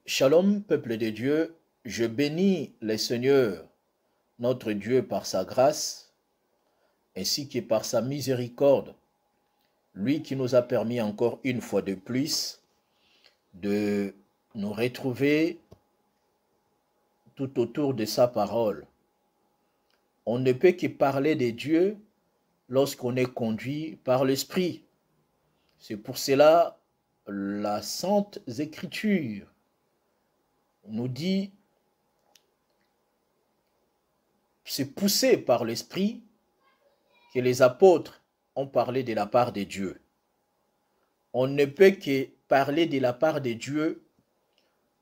Shalom, peuple de Dieu, je bénis le Seigneur, notre Dieu, par sa grâce, ainsi que par sa miséricorde, lui qui nous a permis encore une fois de plus de nous retrouver tout autour de sa parole. On ne peut que parler de Dieu lorsqu'on est conduit par l'Esprit. C'est pour cela la Sainte Écriture nous dit, c'est poussé par l'Esprit que les apôtres ont parlé de la part de Dieu. On ne peut que parler de la part de Dieu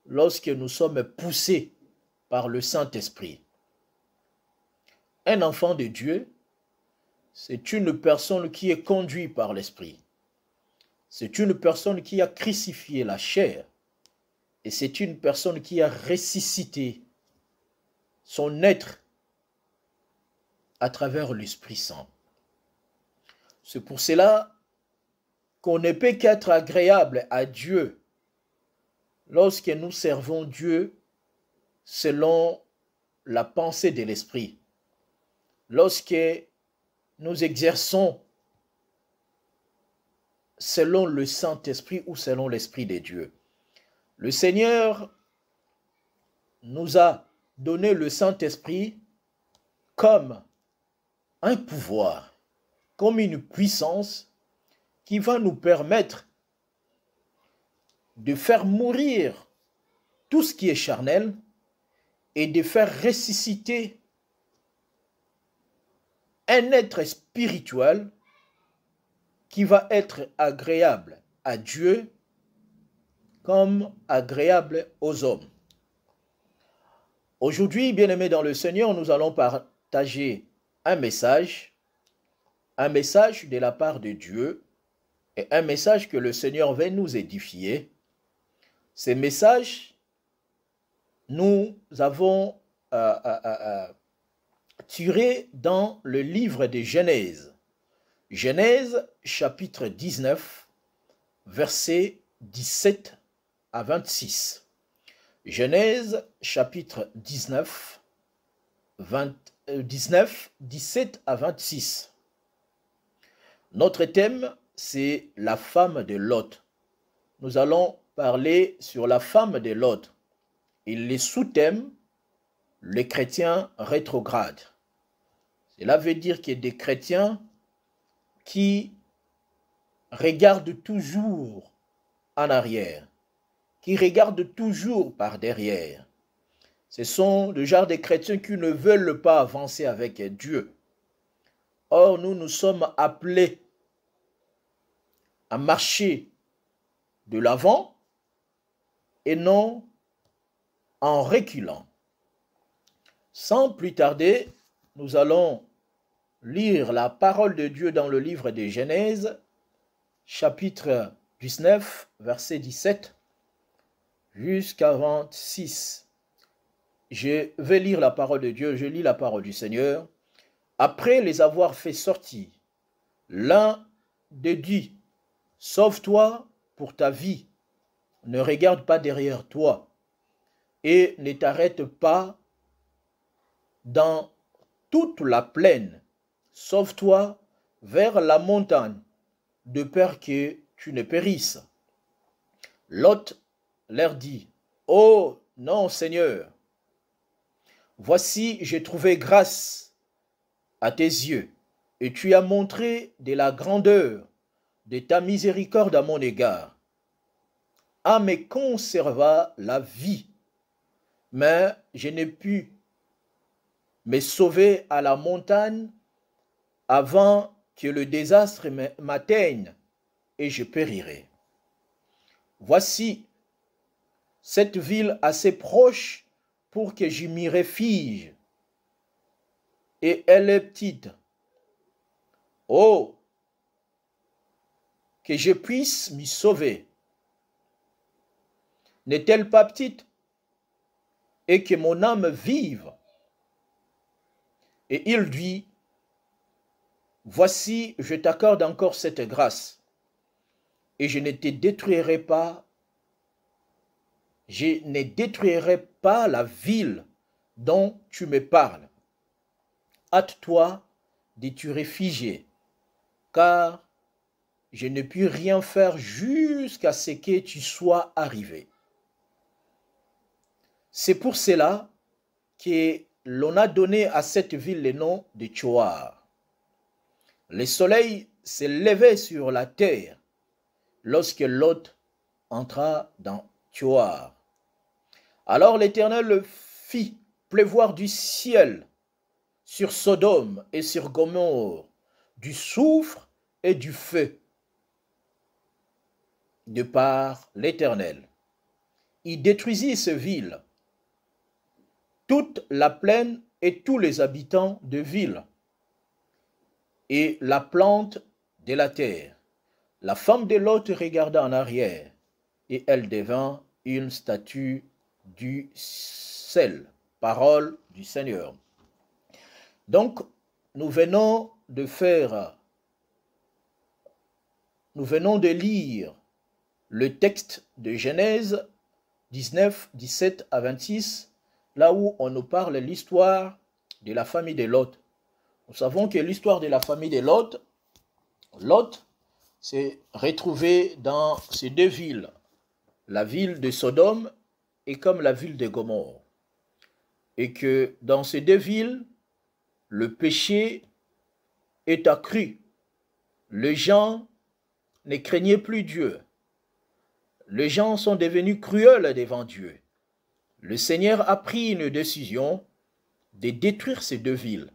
lorsque nous sommes poussés par le Saint-Esprit. Un enfant de Dieu, c'est une personne qui est conduite par l'Esprit. C'est une personne qui a crucifié la chair. Et c'est une personne qui a ressuscité son être à travers l'Esprit Saint. C'est pour cela qu'on ne peut qu'être agréable à Dieu lorsque nous servons Dieu selon la pensée de l'Esprit. Lorsque nous exerçons selon le Saint-Esprit ou selon l'Esprit de Dieu. Le Seigneur nous a donné le Saint-Esprit comme un pouvoir, comme une puissance qui va nous permettre de faire mourir tout ce qui est charnel et de faire ressusciter un être spirituel qui va être agréable à Dieu comme agréable aux hommes. Aujourd'hui, bien-aimés dans le Seigneur, nous allons partager un message de la part de Dieu et un message que le Seigneur veut nous édifier. Ces messages, nous avons tiré dans le livre de Genèse. Genèse chapitre 19, versets 17 à 26. Genèse chapitre 19, 17 à 26. Notre thème, c'est la femme de Lot. Nous allons parler sur la femme de Lot. Et les sous-thèmes, les chrétiens rétrogrades. Cela veut dire qu'il y a des chrétiens qui regardent toujours en arrière, qui regardent toujours par derrière. Ce sont le genre de chrétiens qui ne veulent pas avancer avec Dieu. Or, nous sommes appelés à marcher de l'avant et non en reculant. Sans plus tarder, nous allons lire la parole de Dieu dans le livre de Genèse, chapitre 19, verset 17 jusqu'à 26. Je vais lire la parole de Dieu, je lis la parole du Seigneur. Après les avoir fait sortir, l'un d'eux dit, « Sauve-toi pour ta vie, ne regarde pas derrière toi et ne t'arrête pas dans toute la plaine. Sauve-toi vers la montagne, de peur que tu ne périsses. » Lot leur dit, « Oh non, Seigneur, voici, j'ai trouvé grâce à tes yeux, et tu as montré de la grandeur de ta miséricorde à mon égard. À me conserva la vie, mais je n'ai pu me sauver à la montagne avant que le désastre m'atteigne et je périrai. Voici cette ville assez proche pour que je m'y réfugie, et elle est petite. Oh, que je puisse m'y sauver. N'est-elle pas petite? Et que mon âme vive. Et il dit, voici, je t'accorde encore cette grâce, et je ne te détruirai pas je ne détruirai pas la ville dont tu me parles. Hâte-toi de te réfugier, car je ne puis rien faire jusqu'à ce que tu sois arrivé. C'est pour cela que l'on a donné à cette ville le nom de Tsoar. Le soleil s'est levé sur la terre lorsque Lot entra dans Tsoar. Alors l'Éternel fit pleuvoir du ciel sur Sodome et sur Gomorrhe du soufre et du feu de par l'Éternel. Il détruisit ces villes, toute la plaine et tous les habitants de ville, et la plante de la terre. La femme de Lot regarda en arrière, et elle devint une statue du sel. Parole du Seigneur. Donc, nous venons de lire le texte de Genèse 19, 17 à 26, là où on nous parle de l'histoire de la famille de Lot. Nous savons que l'histoire de la famille de Lot s'est retrouvée dans ces deux villes, la ville de Sodome et comme la ville de Gomorrhe. Et que dans ces deux villes, le péché est accru. Les gens ne craignaient plus Dieu. Les gens sont devenus cruels devant Dieu. Le Seigneur a pris une décision de détruire ces deux villes,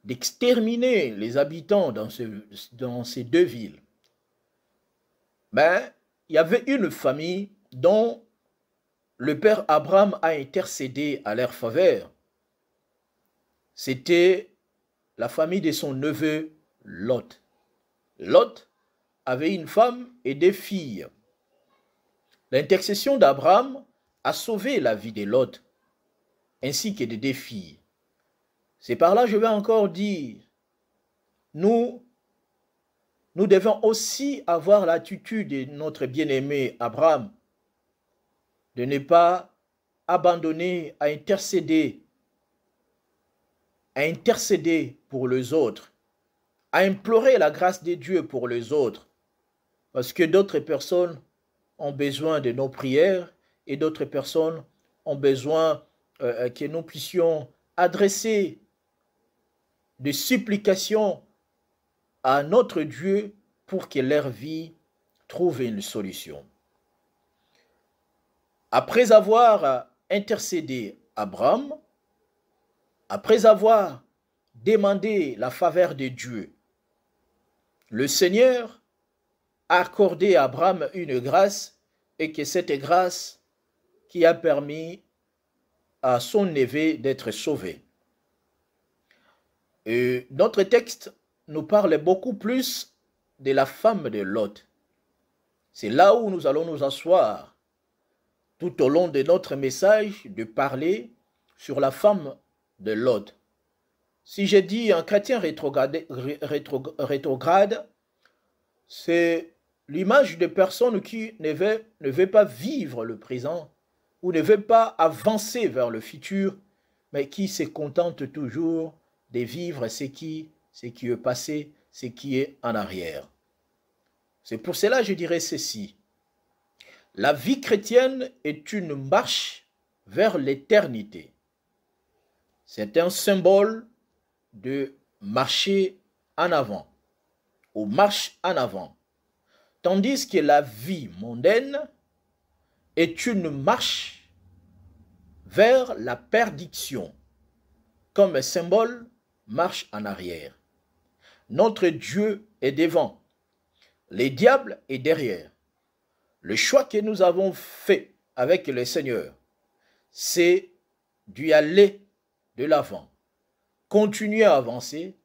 d'exterminer les habitants dans ces deux villes. Mais il y avait une famille dont le père Abraham a intercédé à leur faveur. C'était la famille de son neveu Lot. Lot avait une femme et des filles. L'intercession d'Abraham a sauvé la vie de Lot, ainsi que de deux filles. C'est par là que je vais encore dire, nous devons aussi avoir l'attitude de notre bien-aimé Abraham, de ne pas abandonner à intercéder pour les autres, à implorer la grâce de Dieu pour les autres, parce que d'autres personnes ont besoin de nos prières et d'autres personnes ont besoin que nous puissions adresser des supplications à notre Dieu pour que leur vie trouve une solution. Après avoir intercédé Abraham, après avoir demandé la faveur de Dieu, le Seigneur a accordé à Abraham une grâce et que cette grâce qui a permis à son neveu d'être sauvé. Et notre texte nous parle beaucoup plus de la femme de Lot. C'est là où nous allons nous asseoir tout au long de notre message, de parler sur la femme de Lot. Si j'ai dit un chrétien rétrograde, c'est l'image de personnes qui ne veulent pas vivre le présent ou ne veulent pas avancer vers le futur, mais qui se contentent toujours de vivre ce qui est passé, ce qui est en arrière. C'est pour cela que je dirais ceci. La vie chrétienne est une marche vers l'éternité. C'est un symbole de marcher en avant, ou marche en avant. Tandis que la vie mondaine est une marche vers la perdition, comme un symbole marche en arrière. Notre Dieu est devant, le diable est derrière. Le choix que nous avons fait avec le Seigneur, c'est d'y aller de l'avant, continuer à avancer,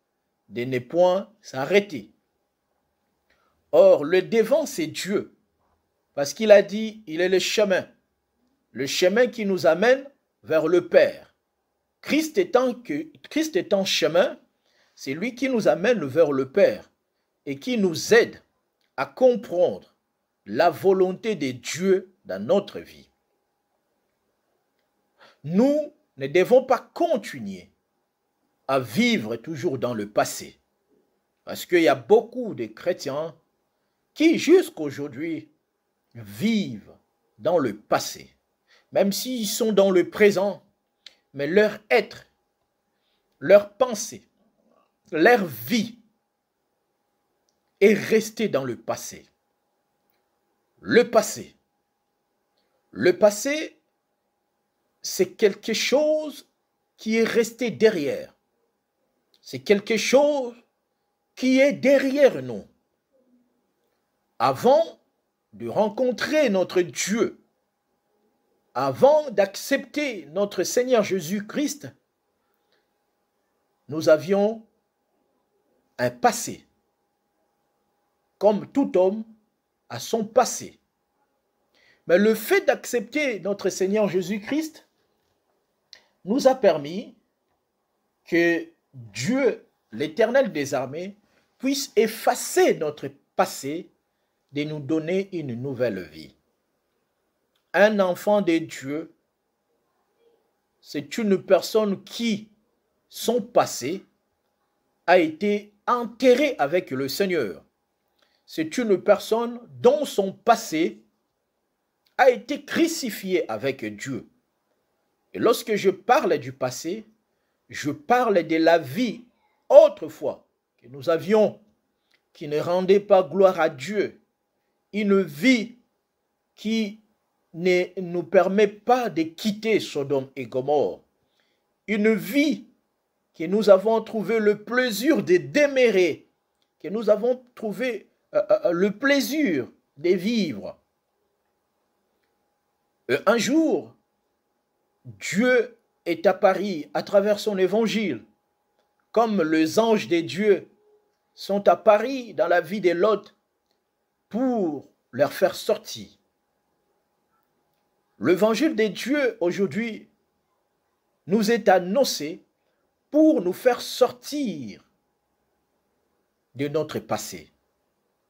de ne point s'arrêter. Or, le devant, c'est Dieu, parce qu'il a dit, il est le chemin qui nous amène vers le Père. Christ étant chemin, c'est lui qui nous amène vers le Père et qui nous aide à comprendre la volonté de Dieu dans notre vie. Nous ne devons pas continuer à vivre toujours dans le passé. Parce qu'il y a beaucoup de chrétiens qui, jusqu'aujourd'hui, vivent dans le passé. Même s'ils sont dans le présent, mais leur être, leur pensée, leur vie est restée dans le passé. Le passé. Le passé, c'est quelque chose qui est resté derrière. C'est quelque chose qui est derrière nous. Avant de rencontrer notre Dieu, avant d'accepter notre Seigneur Jésus-Christ, nous avions un passé. Comme tout homme a son passé. Mais le fait d'accepter notre Seigneur Jésus-Christ nous a permis que Dieu, l'Éternel des armées, puisse effacer notre passé, de nous donner une nouvelle vie. Un enfant de Dieu, c'est une personne qui, son passé, a été enterré avec le Seigneur. C'est une personne dont son passé a été crucifié avec Dieu. Et lorsque je parle du passé, je parle de la vie autrefois que nous avions, qui ne rendait pas gloire à Dieu. Une vie qui ne nous permet pas de quitter Sodome et Gomorrhe. Une vie que nous avons trouvé le plaisir de demeurer, que nous avons trouvé le plaisir de vivre. Un jour, Dieu est apparu à travers son évangile, comme les anges de Dieu sont apparus dans la vie de Lot pour leur faire sortir. L'évangile de Dieu aujourd'hui nous est annoncé pour nous faire sortir de notre passé.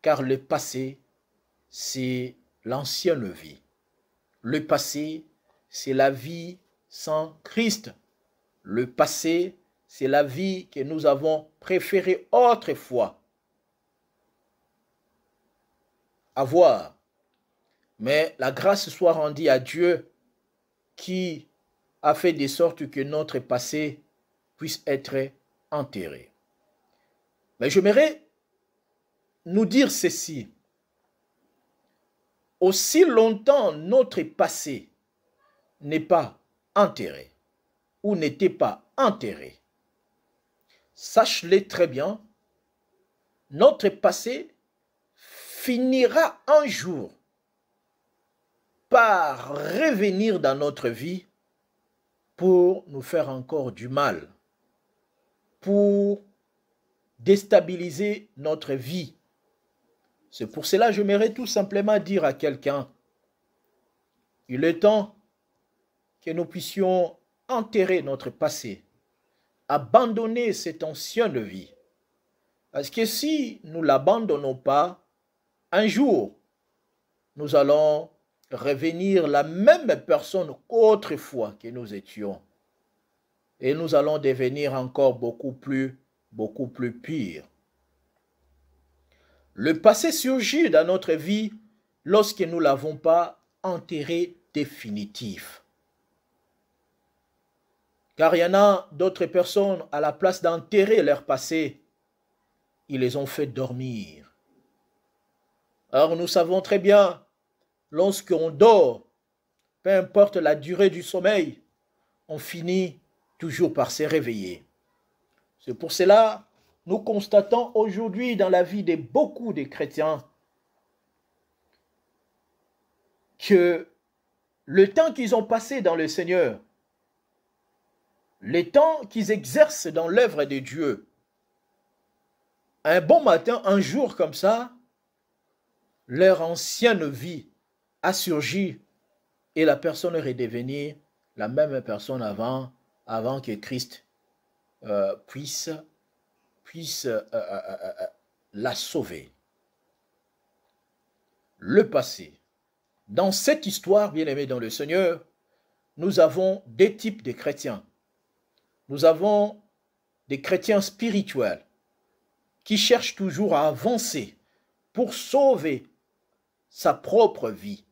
Car le passé, c'est l'ancienne vie. Le passé, c'est la vie sans Christ. Le passé, c'est la vie que nous avons préférée autrefois avoir. Mais la grâce soit rendue à Dieu qui a fait de sorte que notre passé puisse être enterré. Mais j'aimerais nous dire ceci. Aussi longtemps notre passé n'est pas enterré ou n'était pas enterré, sache-le très bien, notre passé finira un jour par revenir dans notre vie pour nous faire encore du mal, pour déstabiliser notre vie. C'est pour cela que j'aimerais tout simplement dire à quelqu'un, il est temps que nous puissions enterrer notre passé, abandonner cette ancienne vie. Parce que si nous ne l'abandonnons pas, un jour, nous allons revenir la même personne qu'autrefois que nous étions. Et nous allons devenir encore beaucoup plus pire. Le passé surgit dans notre vie lorsque nous ne l'avons pas enterré définitif. Car il y en a d'autres personnes, à la place d'enterrer leur passé, ils les ont fait dormir. Or, nous savons très bien, lorsqu'on dort, peu importe la durée du sommeil, on finit toujours par se réveiller. C'est pour cela que nous constatons aujourd'hui dans la vie de beaucoup de chrétiens que le temps qu'ils ont passé dans le Seigneur, le temps qu'ils exercent dans l'œuvre de Dieu, un bon matin, un jour comme ça, leur ancienne vie a surgi et la personne est redevenue la même personne avant que Christ puisse la sauver. Le passé. Dans cette histoire, bien-aimés dans le Seigneur, nous avons deux types de chrétiens. Nous avons des chrétiens spirituels qui cherchent toujours à avancer pour sauver sa propre vie,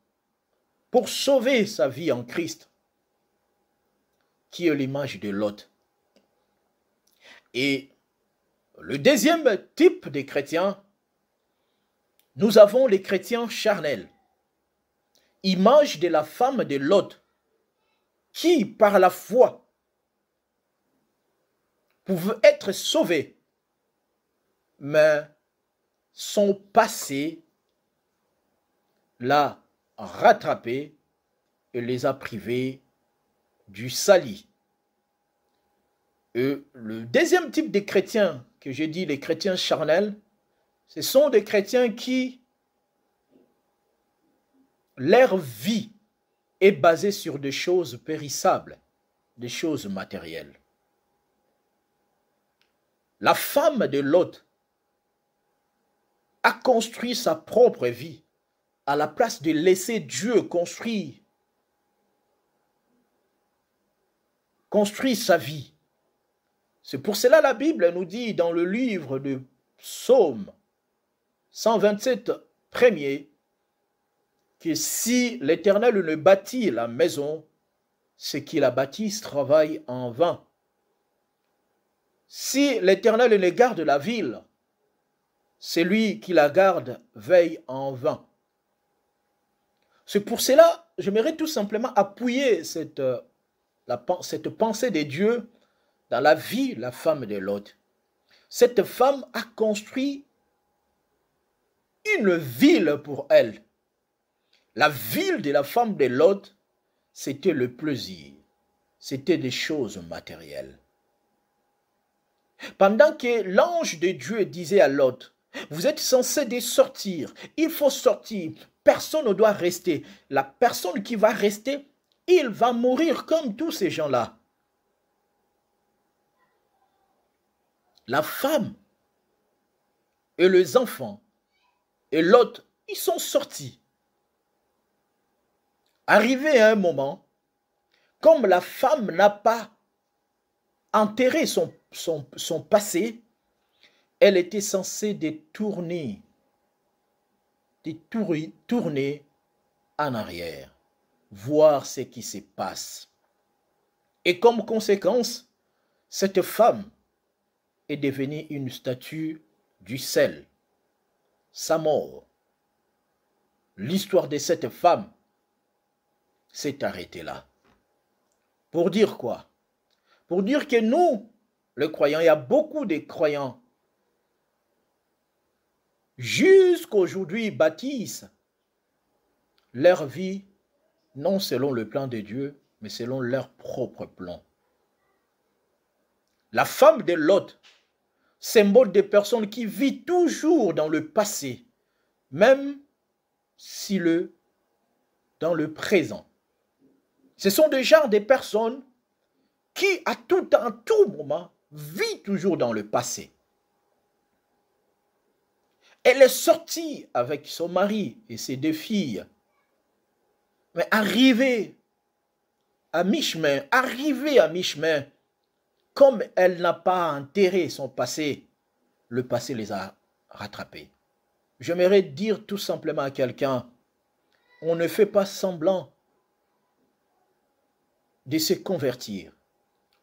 pour sauver sa vie en Christ, qui est l'image de Lot. Et le deuxième type de chrétiens, nous avons les chrétiens charnels, image de la femme de Lot, qui par la foi pouvait être sauvée, mais son passé l'a rattrapé et les a privés du salut. Et le deuxième type de chrétiens que j'ai dit, les chrétiens charnels, ce sont des chrétiens qui, leur vie est basée sur des choses périssables, des choses matérielles. La femme de Lot a construit sa propre vie à la place de laisser Dieu construire sa vie. C'est pour cela que la Bible nous dit dans le livre de Psaume 127, premier, que si l'Éternel ne bâtit la maison, ceux qui la bâtissent travaillent en vain. Si l'Éternel ne garde la ville, celui qui la garde veille en vain. C'est pour cela que j'aimerais tout simplement appuyer cette pensée de Dieu dans la vie de la femme de Lot. Cette femme a construit une ville pour elle. La ville de la femme de Lot, c'était le plaisir, c'était des choses matérielles. Pendant que l'ange de Dieu disait à Lot, vous êtes censé sortir, il faut sortir, personne ne doit rester. La personne qui va rester, il va mourir comme tous ces gens-là. La femme et les enfants et Lot, ils sont sortis. Arrivé à un moment, comme la femme n'a pas enterré son passé, elle était censée tourner en arrière, voir ce qui se passe. Et comme conséquence, cette femme est devenue une statue du sel. Sa mort. L'histoire de cette femme s'est arrêtée là. Pour dire quoi? Pour dire que nous, les croyants, il y a beaucoup de croyants, jusqu'aujourd'hui bâtissent leur vie, non selon le plan de Dieu, mais selon leur propre plan. La femme de Lot, symbole des personnes qui vivent toujours dans le passé, même si dans le présent. Ce sont des genres de personnes qui, à tout moment, vivent toujours dans le passé. Elle est sortie avec son mari et ses deux filles, mais arrivée à mi-chemin, comme elle n'a pas enterré son passé, le passé les a rattrapés. J'aimerais dire tout simplement à quelqu'un, on ne fait pas semblant de se convertir.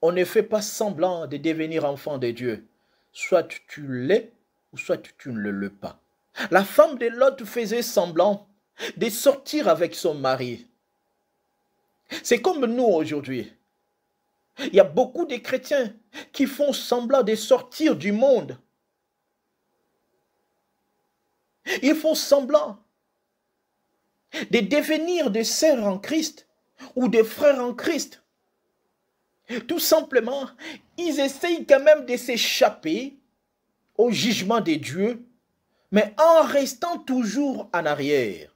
On ne fait pas semblant de devenir enfant de Dieu. Soit tu l'es, ou soit tu ne l'es pas. La femme de Lot faisait semblant de sortir avec son mari. C'est comme nous aujourd'hui. Il y a beaucoup de chrétiens qui font semblant de sortir du monde. Ils font semblant de devenir des sœurs en Christ ou des frères en Christ. Tout simplement, ils essayent quand même de s'échapper au jugement de Dieu, mais en restant toujours en arrière.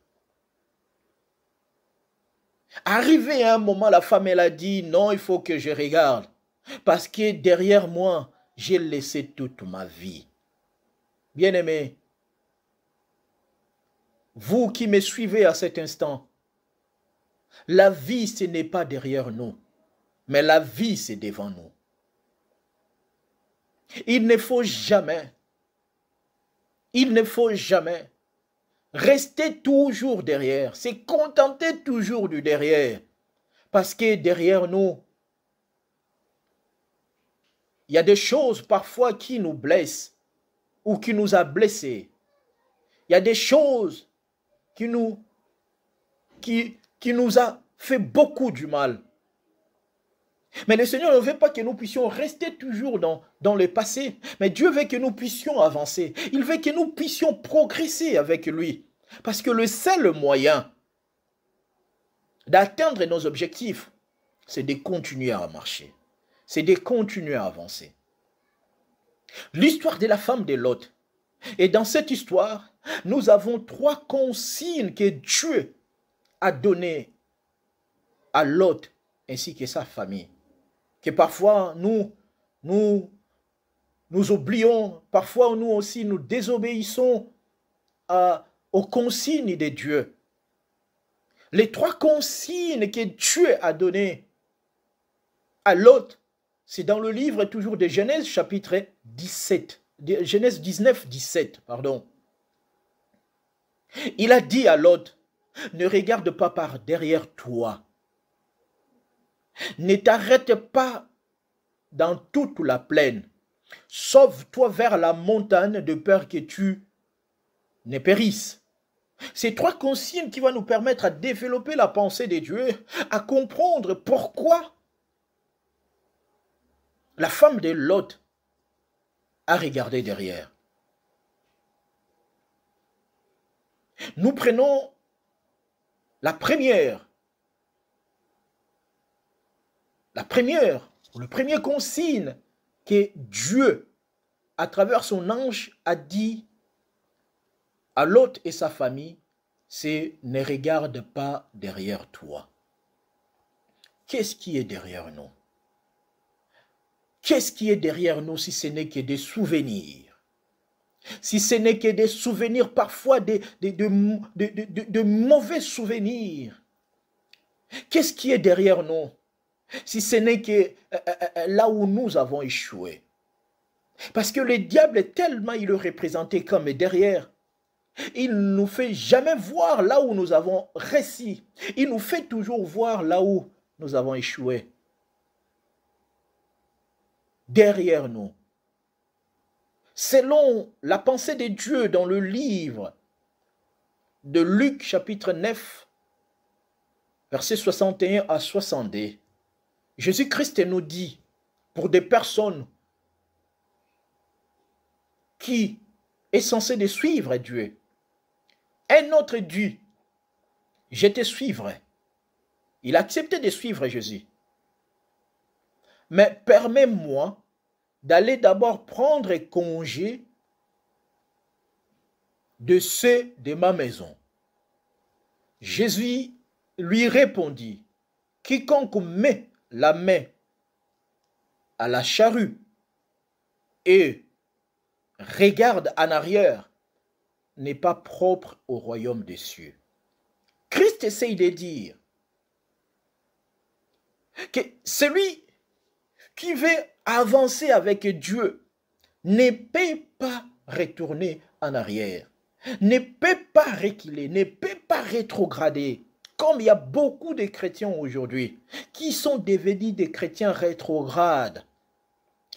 Arrivé à un moment, la femme, elle a dit, non, il faut que je regarde, parce que derrière moi, j'ai laissé toute ma vie. Bien-aimés, vous qui me suivez à cet instant, La vie, ce n'est pas derrière nous, mais la vie, c'est devant nous. Il ne faut jamais rester toujours derrière, se contenter toujours du derrière. Parce que derrière nous, il y a des choses parfois qui nous blessent ou qui nous a blessés. Il y a des choses qui nous a fait beaucoup du mal. Mais le Seigneur ne veut pas que nous puissions rester toujours dans le passé. Mais Dieu veut que nous puissions avancer. Il veut que nous puissions progresser avec lui. Parce que le seul moyen d'atteindre nos objectifs, c'est de continuer à marcher. C'est de continuer à avancer. L'histoire de la femme de Lot. Et dans cette histoire, nous avons 3 consignes que Dieu a données à Lot ainsi que sa famille. Que parfois nous oublions, parfois nous aussi nous désobéissons aux consignes de Dieu. Les 3 consignes que Dieu a données à Lot, c'est dans le livre toujours de Genèse chapitre 17, Genèse 19, 17, pardon. Il a dit à Lot, ne regarde pas par derrière toi. Ne t'arrête pas dans toute la plaine. Sauve-toi vers la montagne de peur que tu ne périsses. Ces 3 consignes qui vont nous permettre à développer la pensée de Dieu, à comprendre pourquoi la femme de Lot a regardé derrière. Nous prenons le premier consigne que Dieu, à travers son ange, a dit à Lot et sa famille, c'est ne regarde pas derrière toi. Qu'est-ce qui est derrière nous? Qu'est-ce qui est derrière nous si ce n'est que des souvenirs? Si ce n'est que des souvenirs, parfois de mauvais souvenirs. Qu'est-ce qui est derrière nous? Si ce n'est que là où nous avons échoué. Parce que le diable est tellement, il est représenté comme derrière. Il ne nous fait jamais voir là où nous avons réussi. Il nous fait toujours voir là où nous avons échoué. Derrière nous. Selon la pensée de Dieu dans le livre de Luc chapitre 9, versets 61 à 62, Jésus-Christ nous dit, pour des personnes qui est censé de suivre Dieu, un autre dit, je te suivrai. Il a accepté de suivre Jésus. Mais permets-moi d'aller d'abord prendre congé de ceux de ma maison. Jésus lui répondit, quiconque met la main à la charrue et regarde en arrière n'est pas propre au royaume des cieux. Christ essaye de dire que celui qui veut avancer avec Dieu ne peut pas retourner en arrière, ne peut pas reculer, ne peut pas rétrograder. Comme il y a beaucoup de chrétiens aujourd'hui qui sont devenus des chrétiens rétrogrades.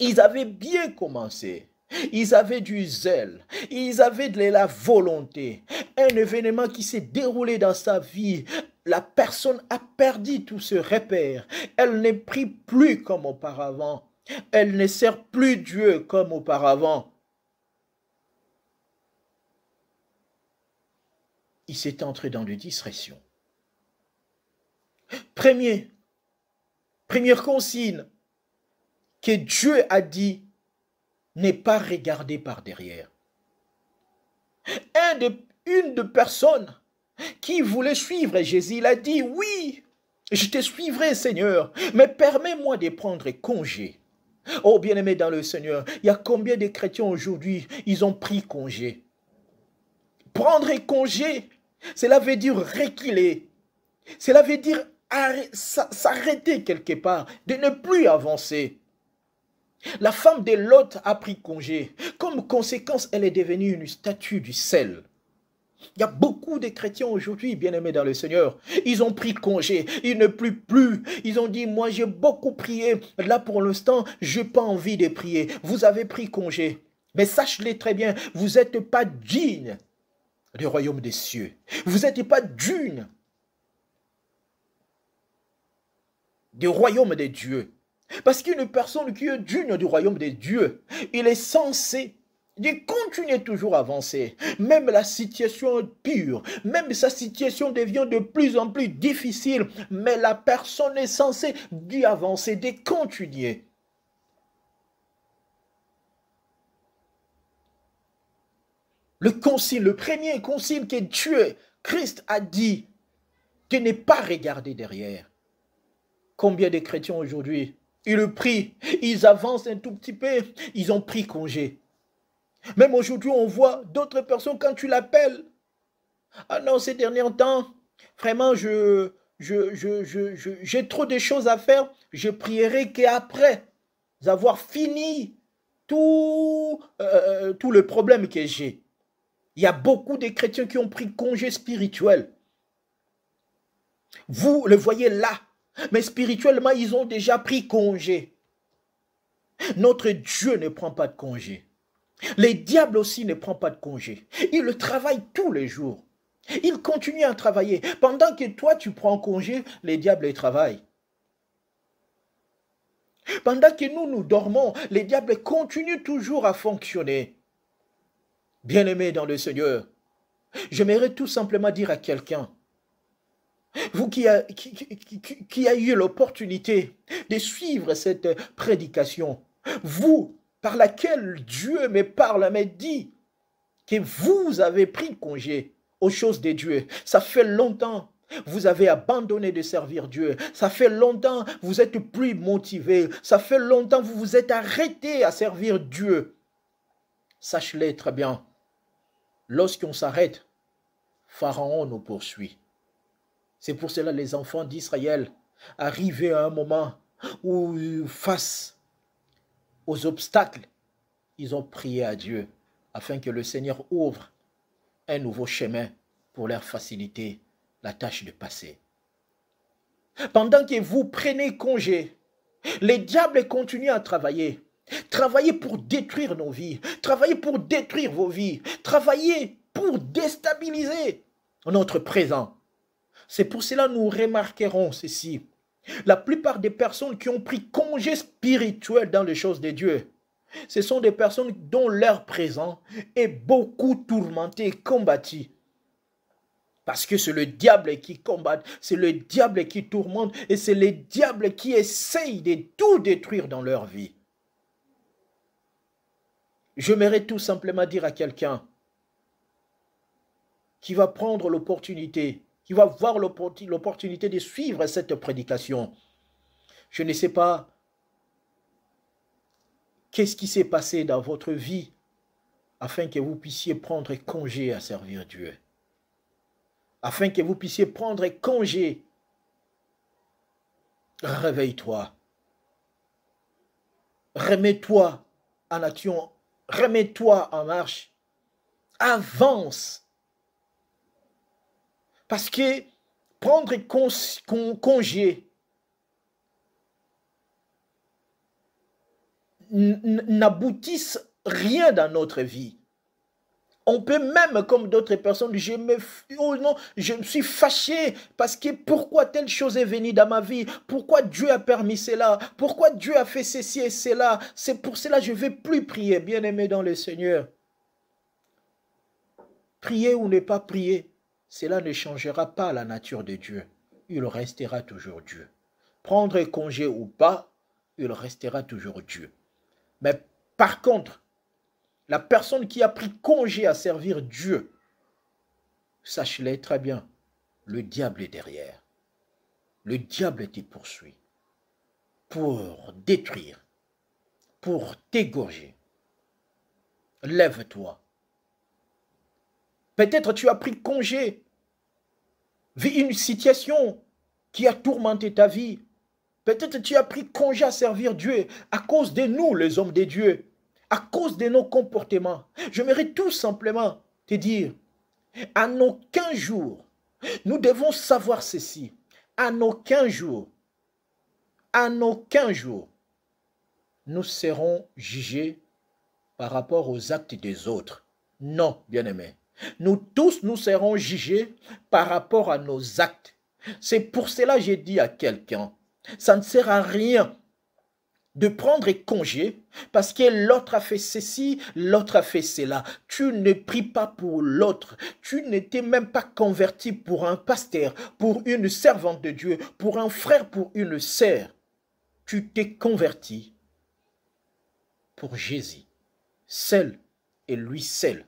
Ils avaient bien commencé. Ils avaient du zèle, ils avaient de la volonté. Un événement qui s'est déroulé dans sa vie, la personne a perdu tout ce repère. Elle ne prie plus comme auparavant. Elle ne sert plus Dieu comme auparavant. Il s'est entré dans des distractions. Première consigne que Dieu a dit, n'est pas regardé par derrière. Une de personnes qui voulait suivre Jésus, il a dit, oui, je te suivrai Seigneur, mais permets-moi de prendre congé. Oh bien-aimé dans le Seigneur, il y a combien de chrétiens aujourd'hui, ils ont pris congé. Prendre congé, cela veut dire reculer. Cela veut dire s'arrêter quelque part, de ne plus avancer. La femme de Lot a pris congé. Comme conséquence, elle est devenue une statue du sel. Il y a beaucoup de chrétiens aujourd'hui, bien-aimés dans le Seigneur. Ils ont pris congé, ils ne plient plus. Ils ont dit, moi j'ai beaucoup prié. Là pour l'instant, je n'ai pas envie de prier. Vous avez pris congé. Mais sachez-le très bien, vous n'êtes pas digne du royaume des cieux. Vous n'êtes pas digne du royaume des dieux. Parce qu'une personne qui est digne du royaume des dieux, il est censé de continuer toujours à avancer. Même la situation est pure, même sa situation devient de plus en plus difficile, mais la personne est censée d'y avancer, de continuer. Le concile, le premier concile que Dieu, Christ a dit de ne pas regarder derrière. Combien de chrétiens aujourd'hui, ils le prient, ils avancent un tout petit peu, ils ont pris congé. Même aujourd'hui, on voit d'autres personnes, quand tu l'appelles, ah non, ces derniers temps, vraiment, j'ai trop de choses à faire, je prierai qu'après avoir fini tout le problème que j'ai. Il y a beaucoup de chrétiens qui ont pris congé spirituel. Vous le voyez là, mais spirituellement, ils ont déjà pris congé. Notre Dieu ne prend pas de congé. Les diables aussi ne prennent pas de congé. Ils travaillent tous les jours. Ils continuent à travailler. Pendant que toi, tu prends congé, les diables travaillent. Pendant que nous dormons, les diables continuent toujours à fonctionner. Bien-aimés dans le Seigneur, j'aimerais tout simplement dire à quelqu'un, vous qui a eu l'opportunité de suivre cette prédication, vous, par laquelle Dieu me parle, me dit que vous avez pris congé aux choses de Dieu. Ça fait longtemps. Vous avez abandonné de servir Dieu. Ça fait longtemps, vous êtes plus motivé. Ça fait longtemps, vous vous êtes arrêté à servir Dieu. Sache-le très bien. Lorsqu'on s'arrête, Pharaon nous poursuit. C'est pour cela que les enfants d'Israël, arrivés à un moment où, face aux obstacles, ils ont prié à Dieu afin que le Seigneur ouvre un nouveau chemin pour leur faciliter la tâche de passer. Pendant que vous prenez congé, les diables continuent à travailler. Travailler pour détruire nos vies. Travailler pour détruire vos vies. Travailler pour déstabiliser notre présent. C'est pour cela que nous remarquerons ceci. La plupart des personnes qui ont pris congé spirituel dans les choses de Dieu, ce sont des personnes dont leur présent est beaucoup tourmenté et combattu. Parce que c'est le diable qui combat, c'est le diable qui tourmente et c'est le diable qui essaye de tout détruire dans leur vie. J'aimerais tout simplement dire à quelqu'un qui va prendre l'opportunité, qui va voir l'opportunité de suivre cette prédication. Je ne sais pas qu'est-ce qui s'est passé dans votre vie afin que vous puissiez prendre congé à servir Dieu. Afin que vous puissiez prendre congé. Réveille-toi. Remets-toi en action. Remets-toi en marche. Avance. Parce que prendre congé n'aboutisse rien dans notre vie. On peut même, comme d'autres personnes, je me suis fâché parce que pourquoi telle chose est venue dans ma vie? Pourquoi Dieu a permis cela? Pourquoi Dieu a fait ceci et cela? C'est pour cela que je ne vais plus prier, bien-aimé dans le Seigneur. Prier ou ne pas prier, cela ne changera pas la nature de Dieu. Il restera toujours Dieu. Prendre congé ou pas, il restera toujours Dieu. Mais par contre, la personne qui a pris congé à servir Dieu, sache-le très bien, le diable est derrière. Le diable te poursuit pour détruire, pour t'égorger. Lève-toi. Peut-être tu as pris congé vis une situation qui a tourmenté ta vie. Peut-être tu as pris congé à servir Dieu à cause de nous, les hommes de Dieu, à cause de nos comportements. J'aimerais tout simplement te dire, en aucun jour, nous devons savoir ceci. En aucun jour, nous serons jugés par rapport aux actes des autres. Non, bien-aimés. Nous tous, nous serons jugés par rapport à nos actes. C'est pour cela que j'ai dit à quelqu'un, ça ne sert à rien de prendre congé parce que l'autre a fait ceci, l'autre a fait cela. Tu ne pries pas pour l'autre. Tu n'étais même pas converti pour un pasteur, pour une servante de Dieu, pour un frère, pour une sœur. Tu t'es converti pour Jésus, seul et lui seul.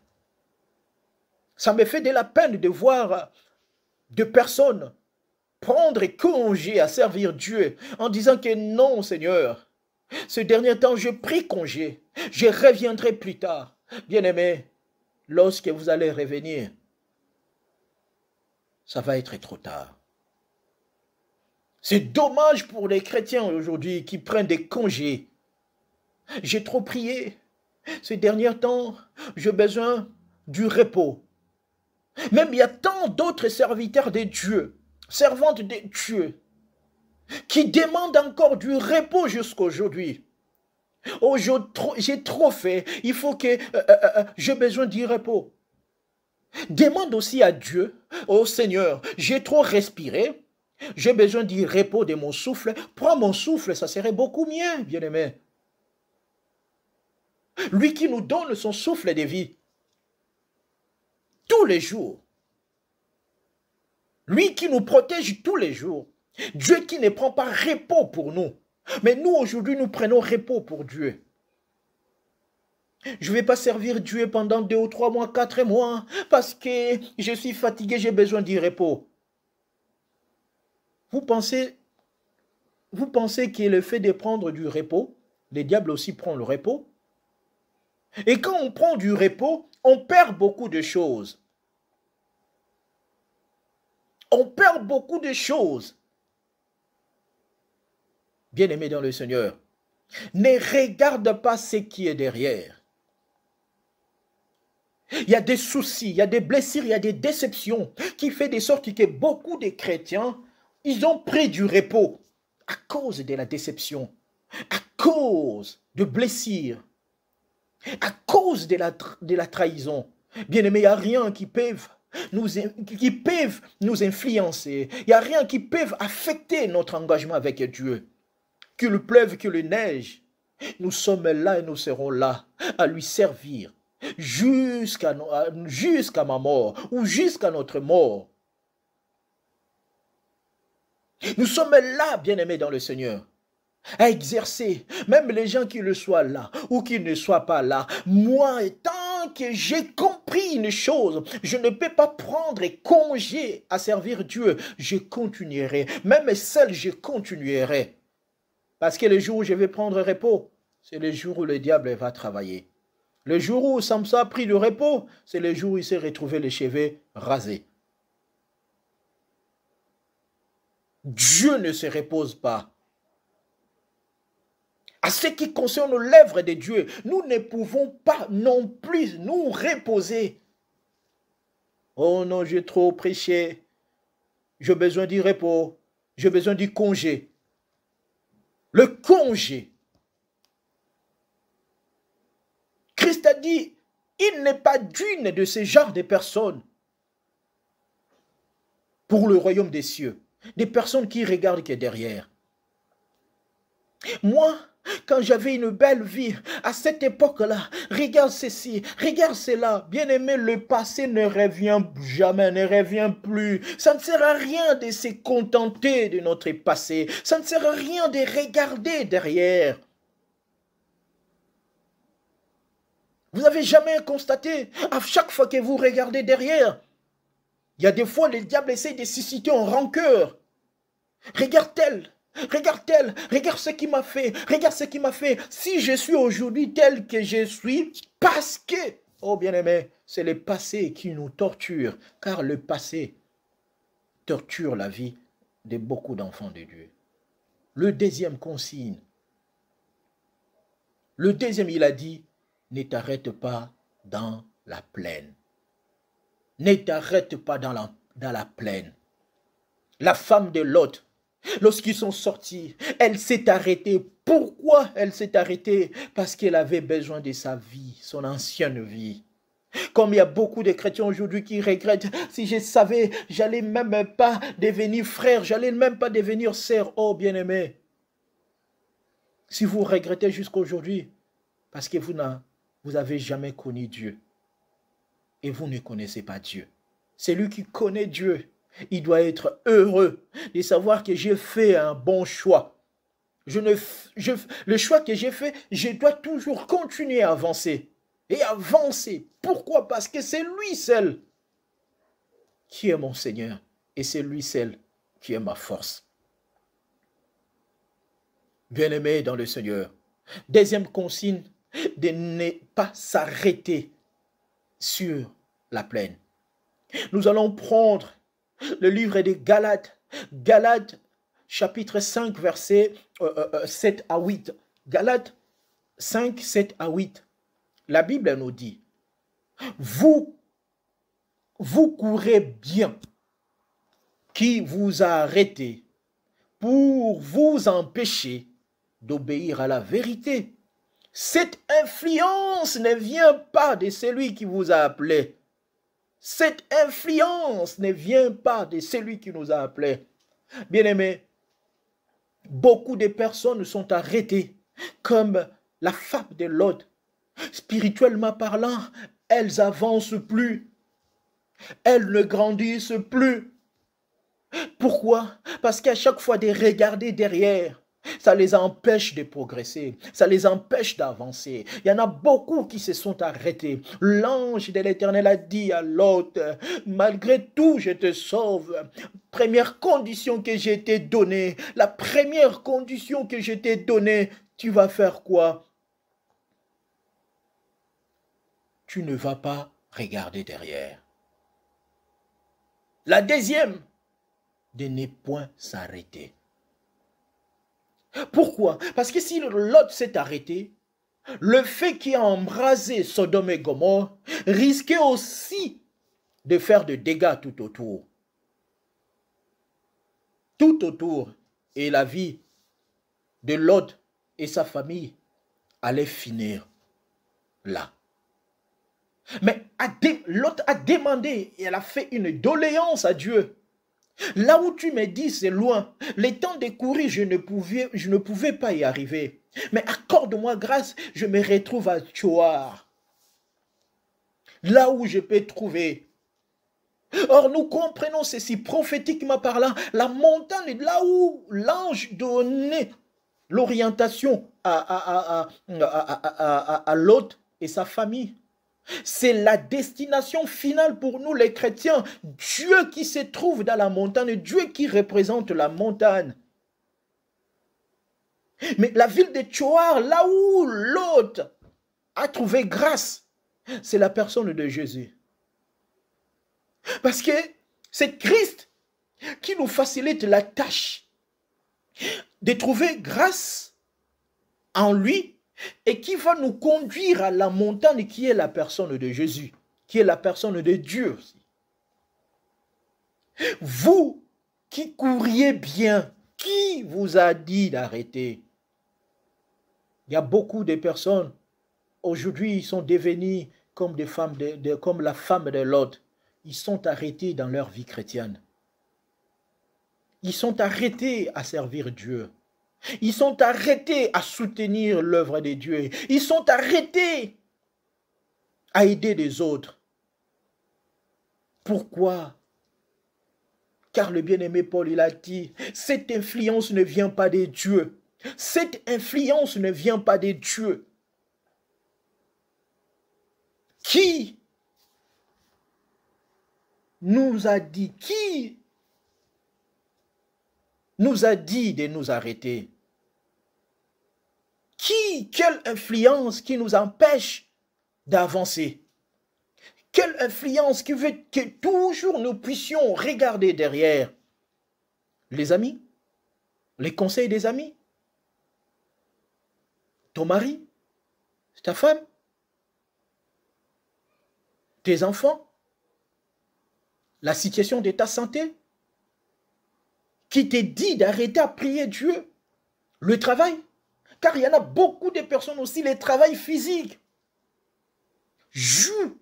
Ça me fait de la peine de voir deux personnes prendre congé à servir Dieu en disant que non, Seigneur, ce dernier temps, je prie congé, je reviendrai plus tard. Bien-aimés, lorsque vous allez revenir, ça va être trop tard. C'est dommage pour les chrétiens aujourd'hui qui prennent des congés. J'ai trop prié. Ces derniers temps, j'ai besoin du repos. Même il y a tant d'autres serviteurs de Dieu, servantes de Dieu, qui demandent encore du repos jusqu'à aujourd'hui. Oh, j'ai trop fait, il faut que j'ai besoin du repos. Demande aussi à Dieu, oh Seigneur, j'ai trop respiré, j'ai besoin du repos de mon souffle. Prends mon souffle, ça serait beaucoup mieux, bien-aimé. Lui qui nous donne son souffle de vie, tous les jours. Lui qui nous protège tous les jours. Dieu qui ne prend pas repos pour nous. Mais nous, aujourd'hui, nous prenons repos pour Dieu. Je ne vais pas servir Dieu pendant 2 ou 3 mois, 4 mois, parce que je suis fatigué, j'ai besoin du repos. Vous pensez que le fait de prendre du repos, le diable aussi prend le repos? Et quand on prend du repos, on perd beaucoup de choses. On perd beaucoup de choses. Bien-aimé dans le Seigneur, ne regarde pas ce qui est derrière. Il y a des soucis, il y a des blessures, il y a des déceptions qui font de sorte que beaucoup de chrétiens, ils ont pris du repos à cause de la déception, à cause de blessures, à cause de la trahison. Bien-aimé, il n'y a rien qui peut nous influencer. Il n'y a rien qui peut affecter notre engagement avec Dieu. Qu'il pleuve, qu'il neige, nous sommes là et nous serons là à lui servir jusqu'à ma mort ou jusqu'à notre mort. Nous sommes là, bien-aimés dans le Seigneur, à exercer, même les gens qui le soient là ou qui ne soient pas là. Moi, tant que j'ai compris une chose, je ne peux pas prendre congé à servir Dieu. Je continuerai, même seul, je continuerai. Parce que le jour où je vais prendre repos, c'est le jour où le diable va travailler. Le jour où Samson a pris le repos, c'est le jour où il s'est retrouvé les cheveux rasés. Dieu ne se repose pas. À ce qui concerne l'œuvre de Dieu, nous ne pouvons pas non plus nous reposer. Oh non, j'ai trop prêché. J'ai besoin du repos. J'ai besoin du congé. Le congé. Christ a dit, il n'est pas digne de ce genre de personnes pour le royaume des cieux. Des personnes qui regardent que derrière. Moi, quand j'avais une belle vie, à cette époque-là, regarde ceci, regarde cela. Bien-aimé, le passé ne revient jamais, ne revient plus. Ça ne sert à rien de se contenter de notre passé. Ça ne sert à rien de regarder derrière. Vous n'avez jamais constaté, à chaque fois que vous regardez derrière, il y a des fois, le diable essaie de susciter en rancœur. Regarde-t-elle. Regarde-t-elle, regarde ce qu'il m'a fait, regarde ce qu'il m'a fait. Si je suis aujourd'hui tel que je suis, parce que, oh bien-aimé, c'est le passé qui nous torture, car le passé torture la vie de beaucoup d'enfants de Dieu. Le deuxième consigne. Le deuxième, il a dit, ne t'arrête pas dans la plaine. Ne t'arrête pas dans la plaine. La femme de Lot, lorsqu'ils sont sortis, elle s'est arrêtée. Pourquoi elle s'est arrêtée? Parce qu'elle avait besoin de sa vie, son ancienne vie. Comme il y a beaucoup de chrétiens aujourd'hui qui regrettent, si je savais, j'allais même pas devenir frère, j'allais même pas devenir sœur. Oh bien-aimé, si vous regrettez jusqu'à aujourd'hui, parce que vous n'avez jamais connu Dieu et vous ne connaissez pas Dieu. Celui qui connaît Dieu, il doit être heureux de savoir que j'ai fait un bon choix. Le choix que j'ai fait, je dois toujours continuer à avancer. Et avancer. Pourquoi? Parce que c'est lui seul qui est mon Seigneur. Et c'est lui seul qui est ma force. Bien-aimé dans le Seigneur. Deuxième consigne, de ne pas s'arrêter sur la plaine. Nous allons prendre le livre des Galates. Galates, chapitre 5, versets 7 à 8. Galates 5, 7 à 8. La Bible nous dit, vous courez bien. Qui vous a arrêté pour vous empêcher d'obéir à la vérité? Cette influence ne vient pas de celui qui vous a appelé. Cette influence ne vient pas de celui qui nous a appelés. Bien-aimés, beaucoup de personnes sont arrêtées, comme la femme de Lot. Spirituellement parlant, elles n'avancent plus. Elles ne grandissent plus. Pourquoi? Parce qu'à chaque fois de regarder derrière, ça les empêche de progresser, ça les empêche d'avancer. Il y en a beaucoup qui se sont arrêtés. L'ange de l'Éternel a dit à Lot, malgré tout, je te sauve. Première condition que je t'ai donnée, la première condition que je t'ai donnée, tu vas faire quoi? Tu ne vas pas regarder derrière. La deuxième, de ne point s'arrêter. Pourquoi? Parce que si Lot s'est arrêté, le fait qu'il a embrasé Sodome et Gomorrhe risquait aussi de faire des dégâts tout autour. Tout autour. Et la vie de Lot et sa famille allait finir là. Mais Lot a demandé et elle a fait une doléance à Dieu. Là où tu me dis c'est loin, les temps de courir je ne pouvais pas y arriver. Mais accorde-moi grâce, je me retrouve à Tchoar. Là où je peux trouver. Or nous comprenons ceci prophétiquement parlant, la montagne là où l'ange donnait l'orientation à Lot et sa famille. C'est la destination finale pour nous les chrétiens. Dieu qui se trouve dans la montagne, Dieu qui représente la montagne. Mais la ville de Tchoar, là où Lot a trouvé grâce, c'est la personne de Jésus. Parce que c'est Christ qui nous facilite la tâche de trouver grâce en lui et qui va nous conduire à la montagne qui est la personne de Jésus, qui est la personne de Dieu aussi. Vous qui couriez bien, qui vous a dit d'arrêter? Il y a beaucoup de personnes, aujourd'hui, ils sont devenus comme des femmes, comme la femme de Lot. Ils sont arrêtés dans leur vie chrétienne. Ils sont arrêtés à servir Dieu. Ils sont arrêtés à soutenir l'œuvre de Dieu. Ils sont arrêtés à aider les autres. Pourquoi? Car le bien-aimé Paul, il a dit, cette influence ne vient pas de Dieu. Cette influence ne vient pas de Dieu. Qui nous a dit de nous arrêter? Quelle influence qui nous empêche d'avancer? Quelle influence qui veut que toujours nous puissions regarder derrière? Les amis, les conseils des amis, ton mari, ta femme, tes enfants, la situation de ta santé, qui te dit d'arrêter à prier Dieu, le travail, car il y en a beaucoup de personnes aussi, les travails physiques jouent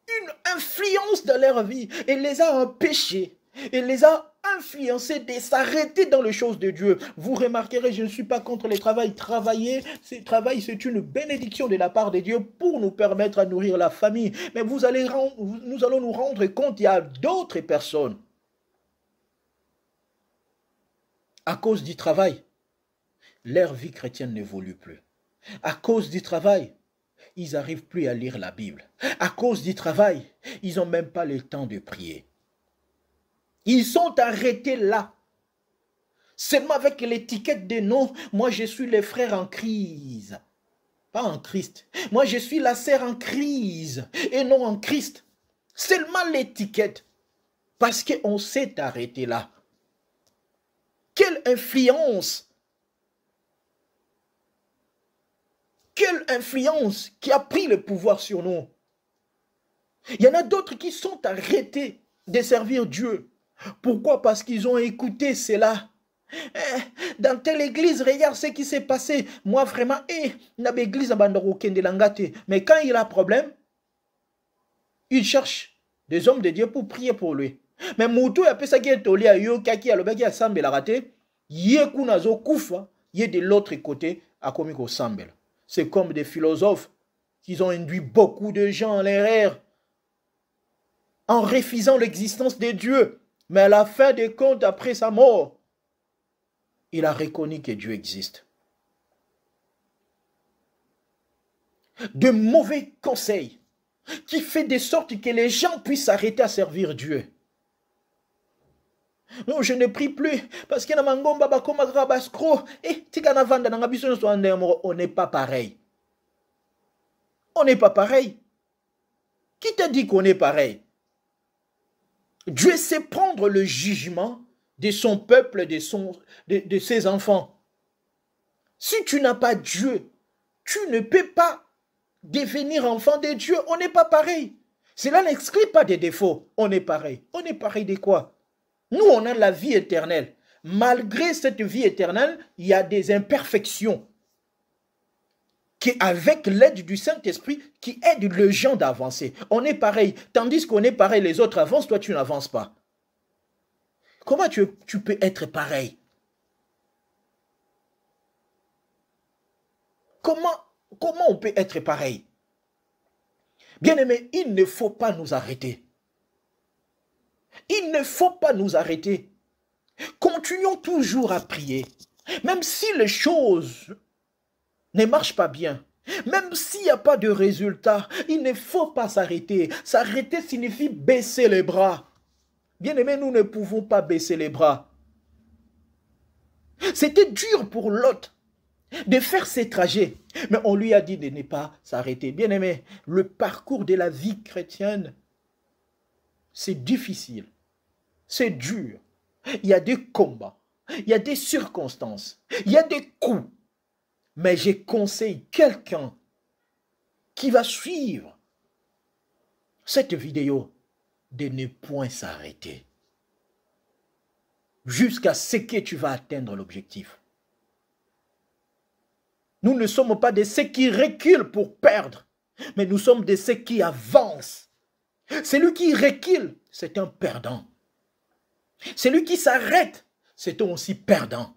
une influence dans leur vie et les a empêchés, et les a influencés de s'arrêter dans les choses de Dieu. Vous remarquerez, je ne suis pas contre le travail. Travailler, c'est une bénédiction de la part de Dieu pour nous permettre à nourrir la famille. Mais nous allons nous rendre compte qu'il y a d'autres personnes. À cause du travail, leur vie chrétienne n'évolue plus. À cause du travail, ils n'arrivent plus à lire la Bible. À cause du travail, ils n'ont même pas le temps de prier. Ils sont arrêtés là. Seulement avec l'étiquette de non, moi je suis le frère en crise. Pas en Christ. Moi je suis la sœur en crise et non en Christ. Seulement l'étiquette. Parce qu'on s'est arrêté là. Quelle influence! Quelle influence qui a pris le pouvoir sur nous? Il y en a d'autres qui sont arrêtés de servir Dieu. Pourquoi? Parce qu'ils ont écouté cela. Dans telle église, regarde ce qui s'est passé. Moi, vraiment, mais quand il a problème, il cherche des hommes de Dieu pour prier pour lui. Mais Moutou, il a ça qui est olé à Yokaki, à l'obégi à Sambel a raté. Yekunazo Koufa, il est de l'autre côté à Komiko Sambel. C'est comme des philosophes qui ont induit beaucoup de gens en l'erreur en refusant l'existence de Dieu. Mais à la fin des comptes, après sa mort, il a reconnu que Dieu existe. De mauvais conseils qui fait de sorte que les gens puissent s'arrêter à servir Dieu. Non, je ne prie plus parce que on n'est pas pareil. On n'est pas pareil. Qui t'a dit qu'on est pareil? Dieu sait prendre le jugement de son peuple, de ses enfants. Si tu n'as pas Dieu, tu ne peux pas devenir enfant de Dieu. On n'est pas pareil. Cela n'exclut pas des défauts. On est pareil. On est pareil de quoi? Nous, on a la vie éternelle. Malgré cette vie éternelle, il y a des imperfections qui, avec l'aide du Saint-Esprit, qui aident les gens d'avancer. On est pareil. Tandis qu'on est pareil, les autres avancent, toi, tu n'avances pas. Comment tu peux être pareil? Comment on peut être pareil? Bien-aimés, il ne faut pas nous arrêter. Il ne faut pas nous arrêter. Continuons toujours à prier. Même si les choses ne marchent pas bien, même s'il n'y a pas de résultat, il ne faut pas s'arrêter. S'arrêter signifie baisser les bras. Bien-aimés, nous ne pouvons pas baisser les bras. C'était dur pour Lot de faire ses trajets, mais on lui a dit de ne pas s'arrêter. Bien-aimés, le parcours de la vie chrétienne, c'est difficile, c'est dur. Il y a des combats, il y a des circonstances, il y a des coups. Mais je conseille quelqu'un qui va suivre cette vidéo de ne point s'arrêter jusqu'à ce que tu vas atteindre l'objectif. Nous ne sommes pas de ceux qui reculent pour perdre, mais nous sommes de ceux qui avancent. Celui qui recule, c'est un perdant. Celui qui s'arrête, c'est aussi perdant.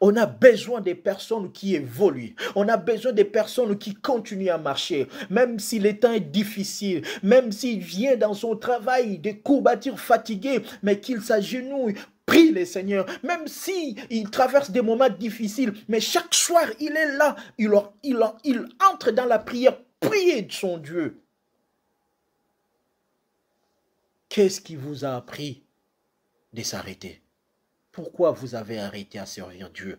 On a besoin des personnes qui évoluent. On a besoin des personnes qui continuent à marcher. Même si le temps est difficile, même s'il vient dans son travail de courbature fatigué, mais qu'il s'agenouille, prie le Seigneur. Même s'il traverse des moments difficiles, mais chaque soir, il est là. Il entre dans la prière, prier de son Dieu. Qu'est-ce qui vous a appris de s'arrêter? Pourquoi vous avez arrêté à servir Dieu?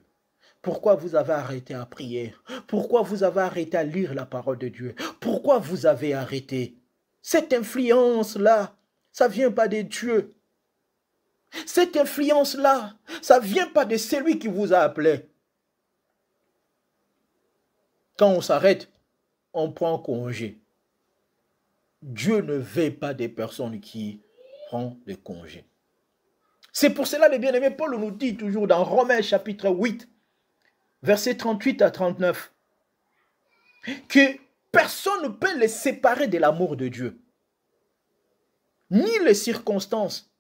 Pourquoi vous avez arrêté à prier? Pourquoi vous avez arrêté à lire la parole de Dieu? Pourquoi vous avez arrêté? Cette influence-là, ça ne vient pas de Dieu. Cette influence-là, ça ne vient pas de celui qui vous a appelé. Quand on s'arrête, on prend congé. Dieu ne veut pas des personnes qui prennent des congés. C'est pour cela, les bien-aimés, Paul nous dit toujours dans Romains chapitre 8, versets 38 à 39, que personne ne peut les séparer de l'amour de Dieu. Ni les circonstances.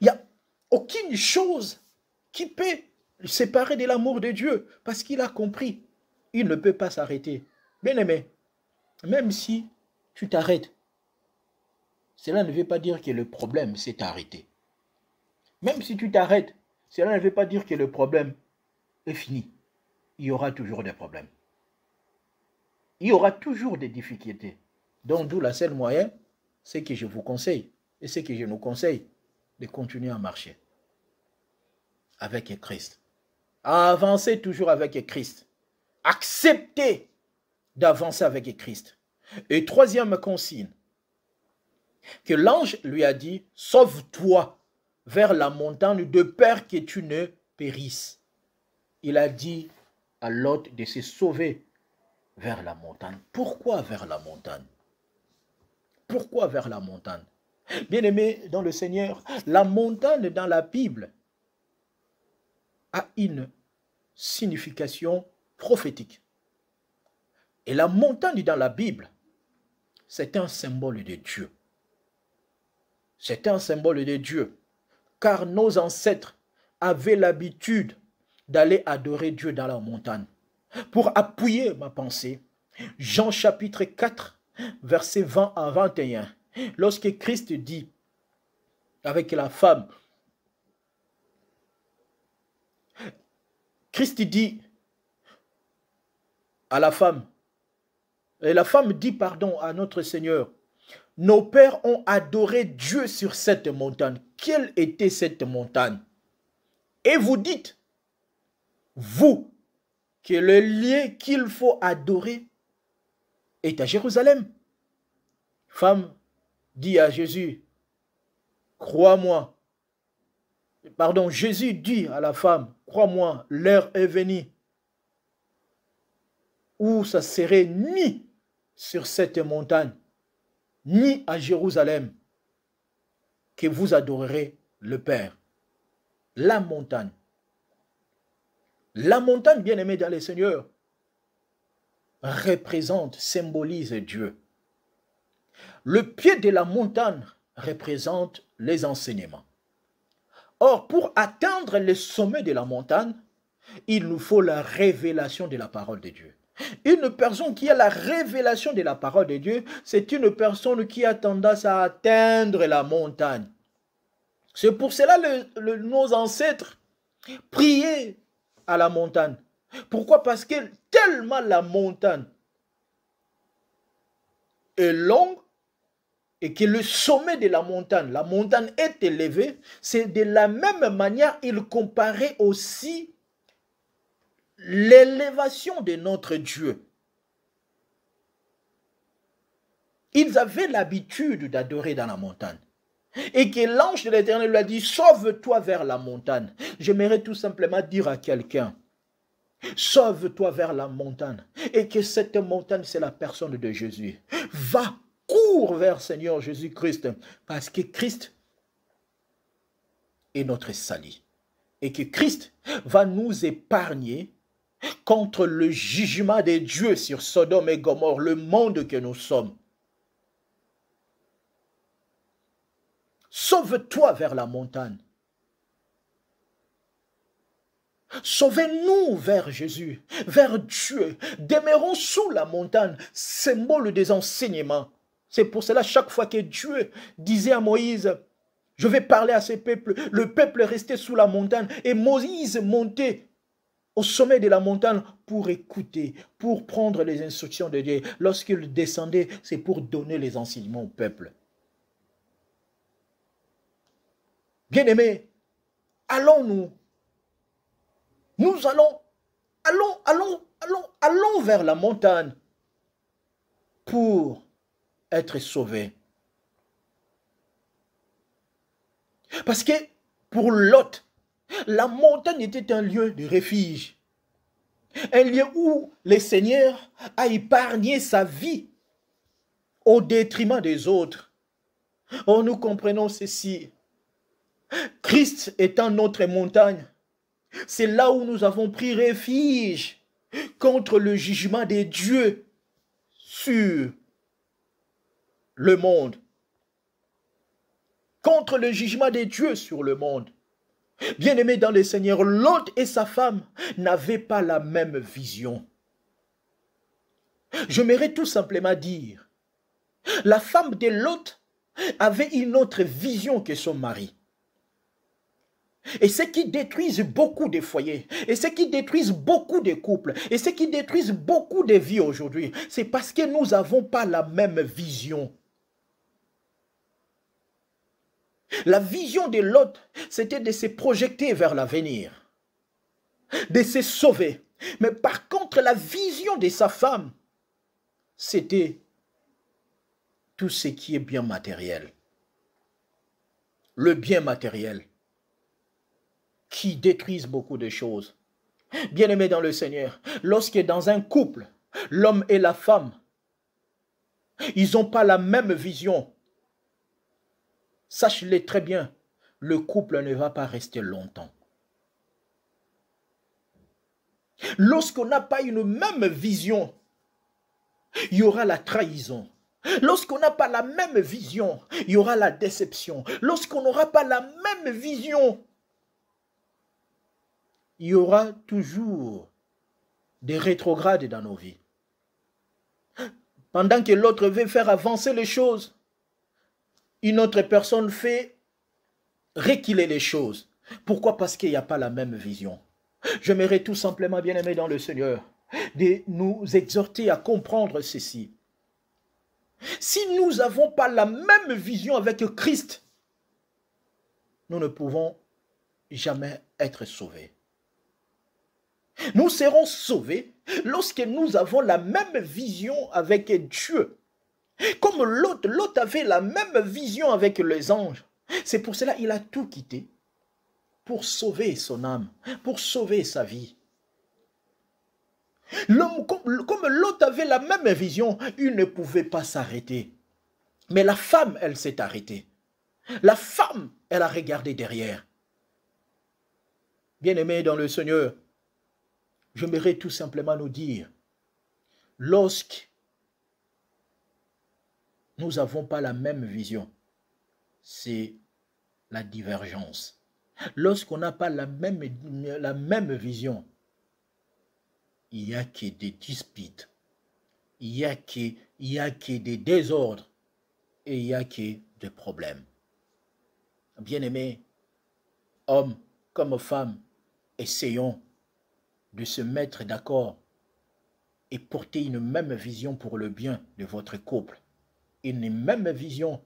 Il n'y a aucune chose qui peut le séparer de l'amour de Dieu, parce qu'il a compris. Il ne peut pas s'arrêter. Bien-aimé, même si tu t'arrêtes, cela ne veut pas dire que le problème s'est arrêté. Même si tu t'arrêtes, cela ne veut pas dire que le problème est fini. Il y aura toujours des problèmes. Il y aura toujours des difficultés. Donc, d'où la seule moyen, c'est que je vous conseille, et c'est que je nous conseille, de continuer à marcher avec Christ. À avancer toujours avec Christ. Accepter d'avancer avec Christ. Et troisième consigne, que l'ange lui a dit, sauve-toi vers la montagne de peur que tu ne périsses. Il a dit à Lot de se sauver vers la montagne. Pourquoi vers la montagne? Pourquoi vers la montagne? Bien-aimé dans le Seigneur, la montagne dans la Bible a une signification prophétique. Et la montagne dans la Bible, c'est un symbole de Dieu. C'est un symbole de Dieu. Car nos ancêtres avaient l'habitude d'aller adorer Dieu dans la montagne. Pour appuyer ma pensée, Jean chapitre 4, versets 20 à 21, lorsque Christ dit avec la femme, Christ dit à la femme, et la femme dit pardon à notre Seigneur, nos pères ont adoré Dieu sur cette montagne. Quelle était cette montagne? Et vous dites, vous, que le lieu qu'il faut adorer est à Jérusalem. Femme dit à Jésus, crois-moi. Pardon, Jésus dit à la femme, crois-moi, l'heure est venue où ça serait ni sur cette montagne, ni à Jérusalem, que vous adorerez le Père. La montagne. La montagne, bien-aimée dans le Seigneur, représente, symbolise Dieu. Le pied de la montagne représente les enseignements. Or, pour atteindre le sommet de la montagne, il nous faut la révélation de la parole de Dieu. Une personne qui a la révélation de la parole de Dieu, c'est une personne qui a tendance à atteindre la montagne. C'est pour cela que nos ancêtres priaient à la montagne. Pourquoi? Parce que tellement la montagne est longue et que le sommet de la montagne est élevé, c'est de la même manière, il comparait aussi l'élévation de notre Dieu. Ils avaient l'habitude d'adorer dans la montagne. Et que l'ange de l'Éternel lui a dit, sauve-toi vers la montagne. J'aimerais tout simplement dire à quelqu'un, sauve-toi vers la montagne. Et que cette montagne, c'est la personne de Jésus. Va, cours vers Seigneur Jésus-Christ. Parce que Christ est notre salut. Et que Christ va nous épargner contre le jugement de Dieu sur Sodome et Gomorrhe, le monde que nous sommes. Sauve-toi vers la montagne. Sauvez-nous vers Jésus, vers Dieu. Demeurons sous la montagne, symbole des enseignements. C'est pour cela, chaque fois que Dieu disait à Moïse, je vais parler à ce peuple, le peuple restait sous la montagne et Moïse montait au sommet de la montagne pour écouter, pour prendre les instructions de Dieu. Lorsqu'il descendait, c'est pour donner les enseignements au peuple. Bien-aimés, allons-nous. Nous allons vers la montagne pour être sauvés. Parce que pour Lot, la montagne était un lieu de refuge. Un lieu où le Seigneur a épargné sa vie au détriment des autres. Oh, nous comprenons ceci. Christ étant notre montagne, c'est là où nous avons pris refuge contre le jugement des dieux sur le monde. Contre le jugement des dieux sur le monde. Bien-aimés dans le Seigneur, Lot et sa femme n'avaient pas la même vision. J'aimerais tout simplement dire, la femme de Lot avait une autre vision que son mari. Et ce qui détruisent beaucoup de foyers, et ce qui détruisent beaucoup de couples, et ce qui détruisent beaucoup de vies aujourd'hui, c'est parce que nous n'avons pas la même vision. La vision de Lot, c'était de se projeter vers l'avenir, de se sauver. Mais par contre, la vision de sa femme, c'était tout ce qui est bien matériel. Le bien matériel qui détruisent beaucoup de choses. Bien-aimés dans le Seigneur, lorsque dans un couple, l'homme et la femme, ils n'ont pas la même vision, sache-le très bien, le couple ne va pas rester longtemps. Lorsqu'on n'a pas une même vision, il y aura la trahison. Lorsqu'on n'a pas la même vision, il y aura la déception. Lorsqu'on n'aura pas la même vision, il y aura toujours des rétrogrades dans nos vies. Pendant que l'autre veut faire avancer les choses, une autre personne fait reculer les choses. Pourquoi? Parce qu'il n'y a pas la même vision. J'aimerais tout simplement, bien aimé dans le Seigneur, de nous exhorter à comprendre ceci. Si nous n'avons pas la même vision avec Christ, nous ne pouvons jamais être sauvés. Nous serons sauvés lorsque nous avons la même vision avec Dieu. Comme Lot avait la même vision avec les anges. C'est pour cela qu'il a tout quitté pour sauver son âme, pour sauver sa vie. Comme Lot avait la même vision, il ne pouvait pas s'arrêter. Mais la femme, elle s'est arrêtée. La femme, elle a regardé derrière. Bien-aimés dans le Seigneur, j'aimerais tout simplement nous dire, lorsque nous n'avons pas la même vision, c'est la divergence. Lorsqu'on n'a pas la même vision, il n'y a que des disputes, il n'y a que des désordres et il n'y a que des problèmes. Bien-aimés, hommes comme femmes, essayons de se mettre d'accord et porter une même vision pour le bien de votre couple, une même vision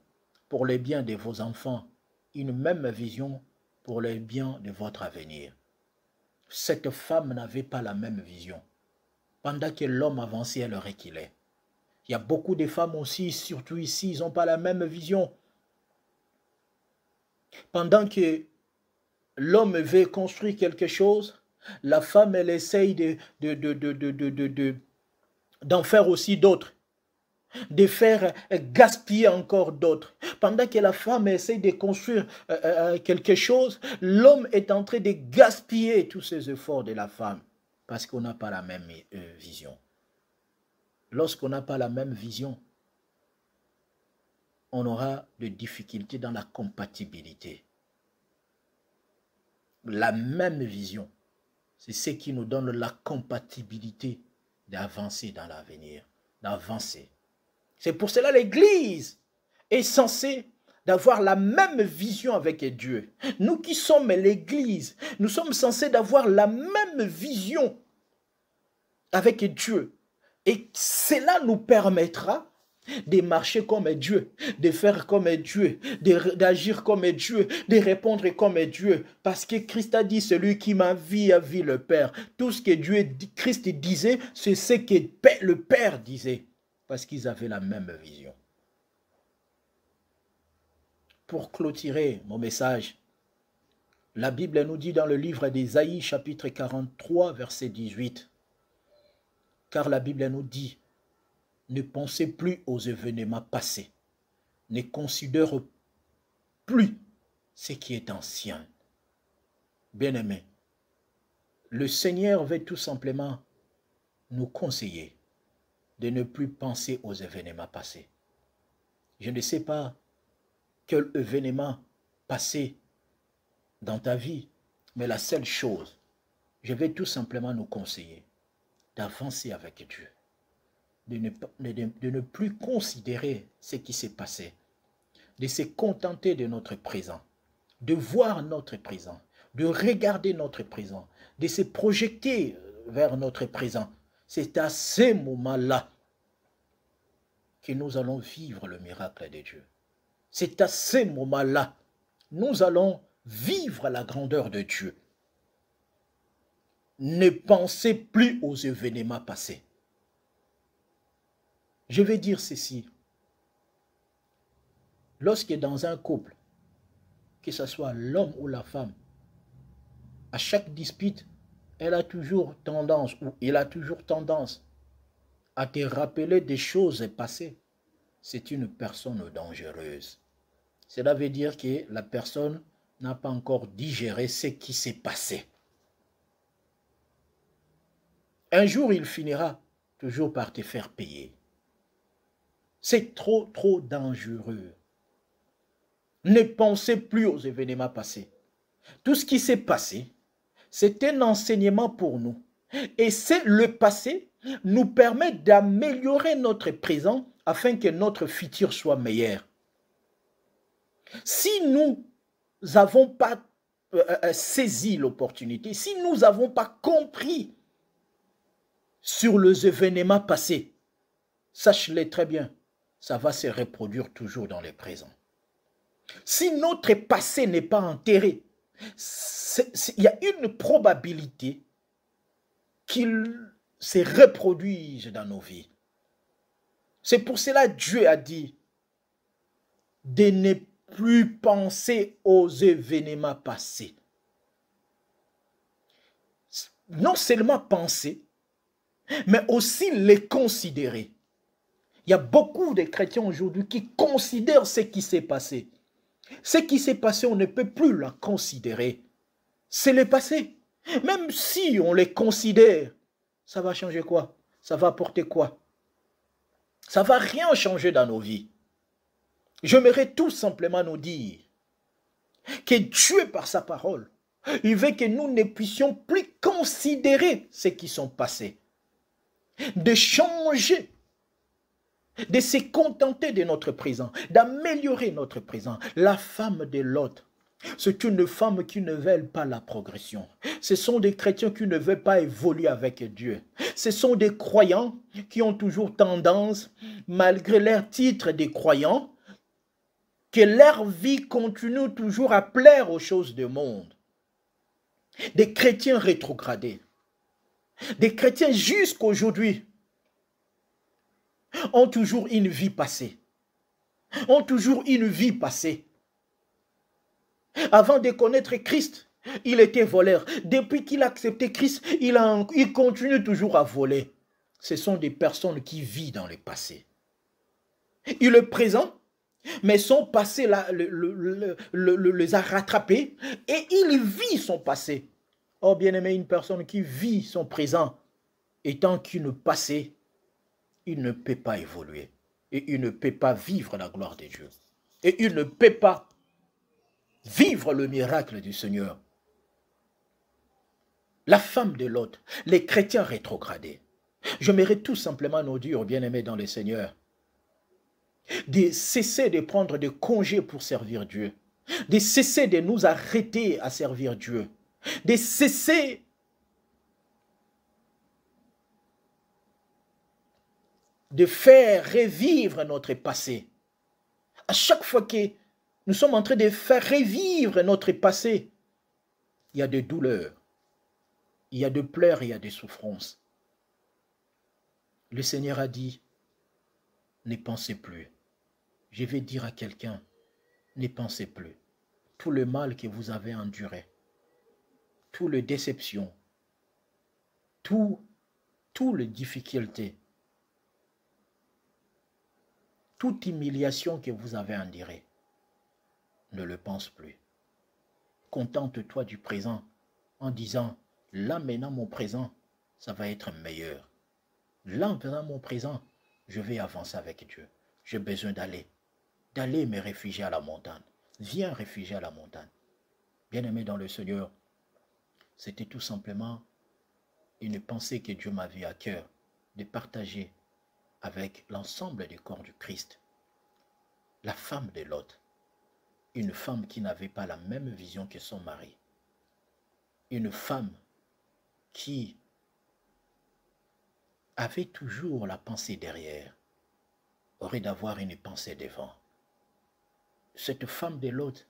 pour le bien de vos enfants, une même vision pour le bien de votre avenir. Cette femme n'avait pas la même vision. Pendant que l'homme avançait, elle reculait. Il y a beaucoup de femmes aussi, surtout ici, ils n'ont pas la même vision. Pendant que l'homme veut construire quelque chose, la femme, elle essaye d'en faire aussi d'autres, de faire gaspiller encore d'autres. Pendant que la femme essaye de construire quelque chose, l'homme est en train de gaspiller tous ses efforts de la femme, parce qu'on n'a pas la même vision. Lorsqu'on n'a pas la même vision, on aura des difficultés dans la compatibilité. La même vision, c'est ce qui nous donne la compatibilité d'avancer dans l'avenir, d'avancer. C'est pour cela que l'Église est censée d'avoir la même vision avec Dieu. Nous qui sommes l'Église, nous sommes censés d'avoir la même vision avec Dieu. Et cela nous permettra de marcher comme Dieu, de faire comme Dieu, d'agir comme Dieu, de répondre comme Dieu. Parce que Christ a dit, celui qui m'a vu a vu le Père. Tout ce que Christ disait, c'est ce que le Père disait. Parce qu'ils avaient la même vision. pour clôturer mon message, la Bible nous dit dans le livre d'Ésaïe, chapitre 43, verset 18, car la Bible nous dit, ne pensez plus aux événements passés, ne considère plus ce qui est ancien. Bien-aimés, le Seigneur veut tout simplement nous conseiller de ne plus penser aux événements passés. Je ne sais pas quel événement passé dans ta vie, mais la seule chose, je vais tout simplement nous conseiller d'avancer avec Dieu, de ne plus considérer ce qui s'est passé, de se contenter de notre présent, de voir notre présent, de regarder notre présent, de se projeter vers notre présent. C'est à ces moments-là que nous allons vivre le miracle de Dieu. C'est à ces moments-là, nous allons vivre la grandeur de Dieu. Ne pensez plus aux événements passés. Je vais dire ceci. Lorsque dans un couple, que ce soit l'homme ou la femme, à chaque dispute, elle a toujours tendance, ou il a toujours tendance à te rappeler des choses passées, c'est une personne dangereuse. Cela veut dire que la personne n'a pas encore digéré ce qui s'est passé. Un jour, il finira toujours par te faire payer. C'est trop dangereux. Ne pensez plus aux événements passés. Tout ce qui s'est passé, c'est un enseignement pour nous. Et c'est le passé nous permet d'améliorer notre présent afin que notre futur soit meilleur. Si nous n'avons pas saisi l'opportunité, si nous n'avons pas compris sur les événements passés, sache-le très bien, ça va se reproduire toujours dans le présent. Si notre passé n'est pas enterré, il y a une probabilité qu'il se reproduise dans nos vies. C'est pour cela que Dieu a dit de ne plus penser aux événements passés. Non seulement penser, mais aussi les considérer. Il y a beaucoup de chrétiens aujourd'hui qui considèrent ce qui s'est passé. Ce qui s'est passé, on ne peut plus la considérer. C'est le passé. Même si on les considère, ça va changer quoi? Ça va apporter quoi? Ça ne va rien changer dans nos vies. J'aimerais tout simplement nous dire que Dieu, par sa parole, il veut que nous ne puissions plus considérer ce qui sont passés. De changer, de se contenter de notre présent, d'améliorer notre présent. La femme de Lot, c'est une femme qui ne veut pas la progression. Ce sont des chrétiens qui ne veulent pas évoluer avec Dieu. Ce sont des croyants qui ont toujours tendance, malgré leur titre de croyants, que leur vie continue toujours à plaire aux choses du monde. Des chrétiens rétrogradés. Des chrétiens jusqu'aujourd'hui ont toujours une vie passée. Ont toujours une vie passée. Avant de connaître Christ, il était voleur. Depuis qu'il a accepté Christ, il continue toujours à voler. Ce sont des personnes qui vivent dans le passé. Il est présent, mais son passé les a rattrapés et il vit son passé. Oh bien-aimé, une personne qui vit son présent étant qu'une passé, il ne peut pas évoluer. Et il ne peut pas vivre la gloire de Dieu. Et il ne peut pas vivre le miracle du Seigneur. La femme de Lot, les chrétiens rétrogradés. J'aimerais tout simplement nous dire, bien-aimés dans le Seigneur, de cesser de prendre des congés pour servir Dieu, de cesser de nous arrêter à servir Dieu, de cesser de faire revivre notre passé. À chaque fois que nous sommes en train de faire revivre notre passé, il y a des douleurs, il y a des pleurs, il y a des souffrances. Le Seigneur a dit, ne pensez plus. Je vais dire à quelqu'un, N'y pensez plus. Tout le mal que vous avez enduré, toutes les déceptions, toutes les difficultés, toute humiliation que vous avez endurée, ne le pense plus. Contente-toi du présent en disant, là maintenant mon présent, ça va être meilleur. Là maintenant mon présent, je vais avancer avec Dieu. J'ai besoin d'aller me réfugier à la montagne. Viens réfugier à la montagne. Bien-aimé dans le Seigneur, c'était tout simplement une pensée que Dieu m'avait à cœur de partager avec l'ensemble du corps du Christ. La femme de Lot, une femme qui n'avait pas la même vision que son mari. Une femme qui avait toujours la pensée derrière, aurait d'avoir une pensée devant. Cette femme de Lot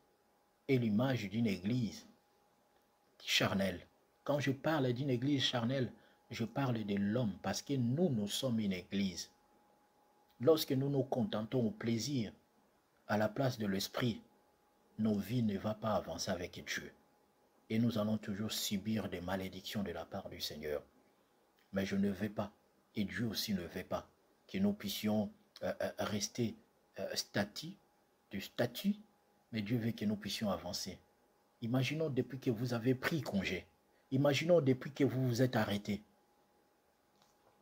est l'image d'une église charnelle. Quand je parle d'une église charnelle, je parle de l'homme parce que nous sommes une église. Lorsque nous nous contentons au plaisir à la place de l'esprit, nos vies ne vont pas avancer avec Dieu. Et nous allons toujours subir des malédictions de la part du Seigneur. Mais je ne veux pas, et Dieu aussi ne veut pas, que nous puissions rester statut, mais Dieu veut que nous puissions avancer. Imaginons depuis que vous avez pris congé, imaginons depuis que vous vous êtes arrêté.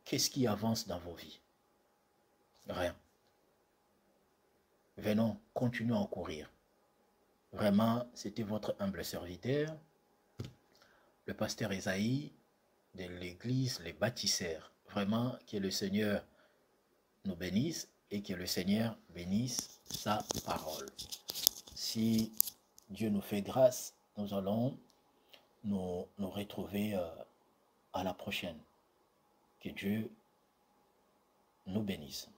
Qu'est-ce qui avance dans vos vies? Rien. Venons, continuons à courir. Vraiment, c'était votre humble serviteur, le pasteur Esaïe de l'église Les Bâtisseurs. Vraiment, que le Seigneur nous bénisse et que le Seigneur bénisse sa parole. Si Dieu nous fait grâce, nous allons nous retrouver à la prochaine. Que Dieu nous bénisse.